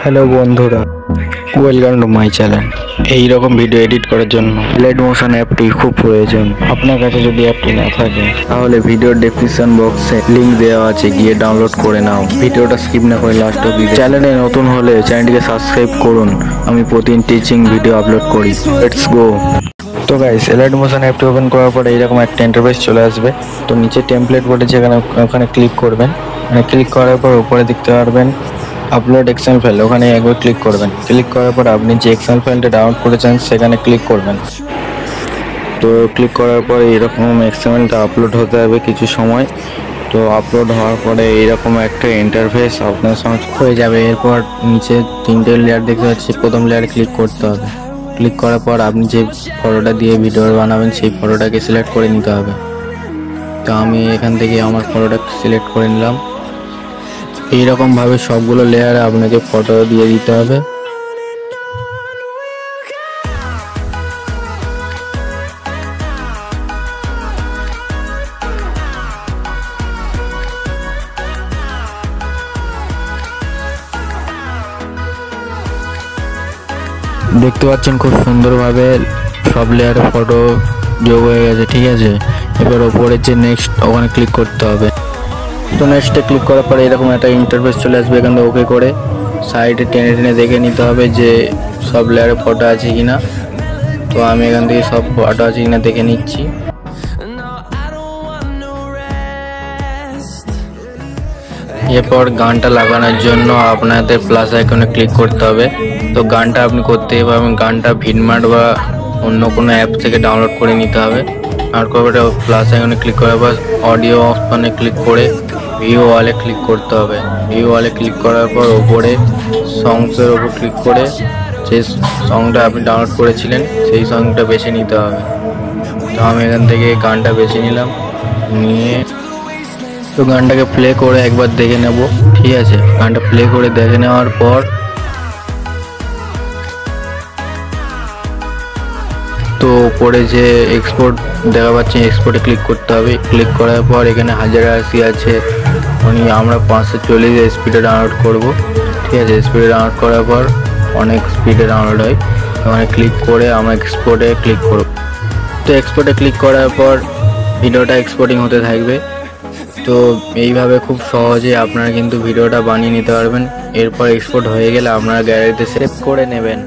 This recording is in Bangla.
হ্যালো বন্ধুরা, ওয়েলকাম টু মাই চ্যানেল। এইরকম ভিডিও এডিট করার জন্য এলাইট মোশন অ্যাপটি খুব প্রয়োজন। আপনার কাছে যদি অ্যাপটি না থাকে তাহলে ভিডিওর ডেসক্রিপশন বক্সে লিংক দেওয়া আছে, গিয়ে ডাউনলোড করে নাও। ভিডিওটা স্কিপ না করে লাস্ট অবধি। চ্যানেলে নতুন হলে চ্যানেলটিকে সাবস্ক্রাইব করুন, আমি প্রতিদিন টিচিং ভিডিও আপলোড করি। Let's go. তো গাইস, এলাইট মোশন অ্যাপটি ওপেন করার পরে এইরকম একটা ইন্টারফেস চলে আসবে। তো নিচে টেমপ্লেট বটে, যেখানে ওখানে ক্লিক করবেন। মানে ক্লিক করার পর উপরে দেখতে পারবেন আপলোড এক্সএমএল ফাইল, ওখানে একবার ক্লিক করবেন। ক্লিক করার পর আপনি যে এক্সএমএল ফাইলটা ডাউনলোড করেছেন সেখানে ক্লিক করবেন। তো ক্লিক করার পরে এরকম এক্সএমএলটা আপলোড হতে হবে কিছু সময়। তো আপলোড হওয়ার পরে এইরকম একটা ইন্টারফেস আপনার সামনে হয়ে যাবে। এরপর নিচে তিনটে লেয়ার দেখতে পাচ্ছি, প্রথম লেয়ারে ক্লিক করতে হবে। ক্লিক করার পর আপনি যে ফটোটা দিয়ে ভিডিও বানাবেন সেই ফটোটাকে সিলেক্ট করে নিতে হবে। তো আমি এখান থেকে আমার ফটোটা সিলেক্ট করে নিলাম। এইরকম ভাবে সবগুলো লেয়ারে আপনাকে ফটো দিয়ে দিতে হবে। দেখতে পাচ্ছেন খুব সুন্দরভাবে সব লেয়ারে ফটো যোগ হয়ে গেছে, ঠিক আছে। এবার ওপরের যে নেক্সট, ওখানে ক্লিক করতে হবে। তো নেক্সটে ক্লিক করার পরে এরকম একটা ইন্টারফেস চলে আসবে। এখান থেকে ওকে করে সাইডে টেনে টেনে দেখে নিতে হবে যে সব লেয়ারে ফটো আছে কিনা। তো আমি এখান থেকে সব ফটো আছে কিনা দেখে নিচ্ছি। এরপর গানটা লাগানোর জন্য আপনাদের প্লাস আইকনে ক্লিক করতে হবে। তো গানটা আপনি করতেই পারবেন। গানটা ভিডমার্ট বা অন্য কোনো অ্যাপ থেকে ডাউনলোড করে নিতে হবে। আর করে প্লাস আইকনে ক্লিক করার পর অডিও অপশনে ক্লিক করে ভিউ ওয়ালে ক্লিক করতে হবে। ভিউ ওয়ালে ক্লিক করার পর ওপরে সংসের ওপর ক্লিক করে যে সংটা আপনি ডাউনলোড করেছিলেন সেই সংটা বেছে নিতে হবে। তো আমি এখান থেকে গানটা বেছে নিলাম, নিয়ে তো গানটাকে প্লে করে একবার দেখে নেব, ঠিক আছে। গানটা প্লে করে দেখে নেওয়ার পর তো পরে যে এক্সপোর্ট দেখা পাচ্ছি, এক্সপোর্টে ক্লিক করতে হবে। ক্লিক করার পর এখানে 1080 আছে, আমরা 540 স্পিডে ডাউনলোড করব, ঠিক আছে। স্পিডে ডাউনলোড করার পর অনেক স্পিডে ডাউনলোড হয়। ওখানে ক্লিক করে আমরা এক্সপোর্টে ক্লিক করব। তো এক্সপোর্টে ক্লিক করার পর ভিডিওটা এক্সপোর্টিং হতে থাকবে। তো এইভাবে খুব সহজে আপনারা কিন্তু ভিডিওটা বানিয়ে নিতে পারবেন। এরপর এক্সপোর্ট হয়ে গেলে আপনারা গ্যালারিতে সেভ করে নেবেন।